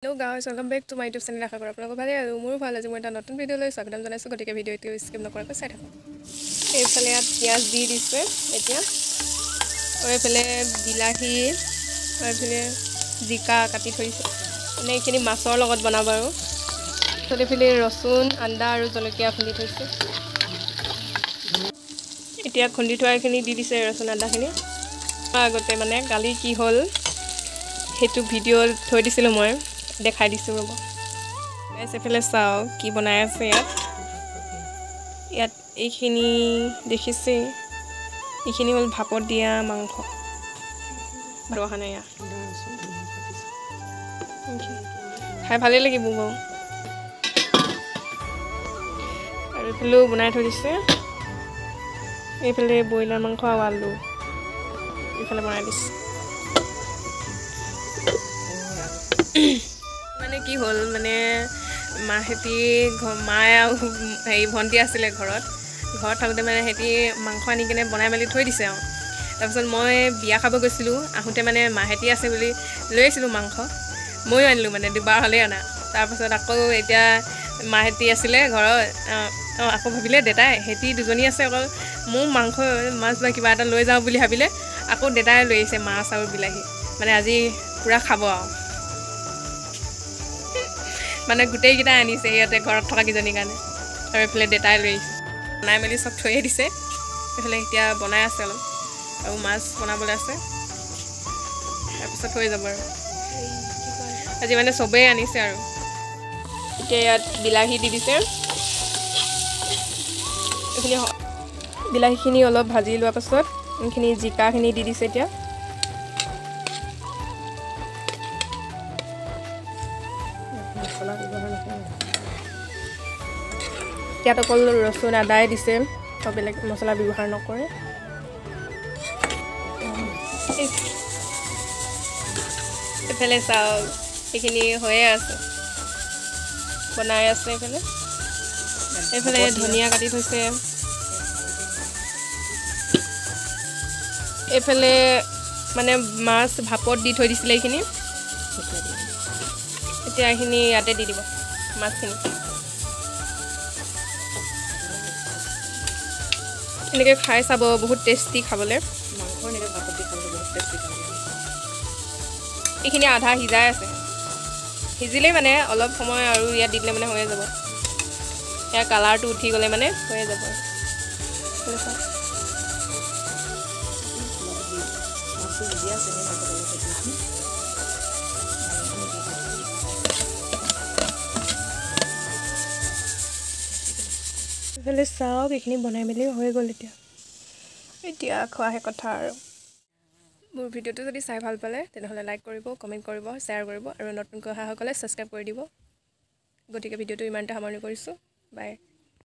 Hello guys, welcome back to my YouTube channel. আশা কৰোঁ আপোনালোক ভালে আৰু মোৰো ভাল আজি মই এটা নতুন ভিডিঅ' লৈ স্বাগতম জনাইছোঁ গতিকে ভিডিঅ'টো স্কিপ নকৰাকৈ চাই থাকক এইফালে ইয়াত পিঁয়াজ দি দিছে এতিয়া আৰু এইফালে বিলাহী আৰু এইফালে জিকা কাটি থৈছে মানে এইখিনি মাছৰ লগত বনাব আৰু তাৰপিছত এইফালে ৰচুন আদা আৰু জলকীয়া খুন্দি থৈছে এতিয়া খুন্দি থোৱা এইখিনি দি দিছে ৰচুন আদাখিনি আগতে মানে কালি কি হ'ল সেইটো ভিডিঅ' থৈ দিছিলোঁ মই দেখাই দিছোঁ ৰ'ব এফালে চাওঁ কি বনাই আছে ইয়াত এইখিনি দেখিছে এইখিনি হ'ল ভাপত দিয়া মাংস অহা নাই খাই ভালেই লাগিব বাৰু আৰু এইফালেও বনাই থৈ দিছে এইফালে ব্ৰইলাৰ মাংস আৰু আলু এইফালে বনাই দিছে মানে কি হ'ল মানে মাহেঁতি মায়ে আৰু হেৰি ভণ্টি আছিলে ঘৰত থাকোঁতে মানে সিহঁতি মাংস আনি কিনে বনাই মেলি থৈ দিছে আৰু তাৰপিছত মই বিয়া খাব গৈছিলোঁ আহোঁতে মানে মাহেঁতি আছে বুলি লৈ আহিছিলোঁ মাংস ময়ো আনিলোঁ মানে দুবাৰ হ'লেই অনা তাৰপাছত আকৌ এতিয়া মাহেঁতি আছিলে ঘৰত আকৌ ভাবিলে দেউতাই সিহঁতি দুজনী আছে অকল মোৰ মাংস মাছ বা কিবা এটা লৈ যাওঁ বুলি ভাবিলে আকৌ দেউতাই লৈ আহিছে মাছ আৰু বিলাহী মানে আজি পূৰা খাব আৰু মানে গোটেইকেইটা আনিছে ইয়াতে ঘৰত থকা কেইজনীৰ কাৰণে আৰু এইফালে দেউতাই লৈ আহিছে বনাই মেলি চব থৈয়ে দিছে এইফালে এতিয়া বনাই আছে অলপ আৰু মাছ বনাবলৈ আছে তাৰপিছত হৈ যাব আৰু আজি মানে চবেই আনিছে আৰু এতিয়া ইয়াত বিলাহী দি দিছে এইখিনি বিলাহীখিনি অলপ ভাজি লোৱাৰ পাছত এইখিনি জিকাখিনি দি দিছে এতিয়া ইয়াত অকল ৰচুন আদাই দিছে আৰু বেলেগ মছলা ব্যৱহাৰ নকৰে এইফালে চাওক সেইখিনি হৈয়ে আছে বনাই আছে এইফালে ধনিয়া কাটি থৈছে এইফালে মানে মাছ ভাপত দি থৈ দিছিলে এইখিনি এতিয়া এইখিনি ইয়াতে দি দিব মাছখিনি এনেকৈ খাই চাব বহুত টেষ্টি খাবলৈ এইখিনি আধা সিজাই আছে সিজিলেই মানে অলপ সময় আৰু ইয়াত দি দিলে মানে হৈয়ে যাব ইয়াৰ কালাৰটো উঠি গ'লে মানে হৈয়ে যাব এইফালে চাওক এইখিনি বনাই মেলি হৈ গ'ল এতিয়া খোৱাহে কথা আৰু মোৰ ভিডিঅ'টো যদি চাই ভাল পালে তেনেহ'লে লাইক কৰিব কমেণ্ট কৰিব শ্বেয়াৰ কৰিব আৰু নতুনকৈ অহাসকলে ছাবস্ক্ৰাইব কৰি দিব গতিকে ভিডিঅ'টো ইমানতে সামৰণি কৰিছোঁ বাই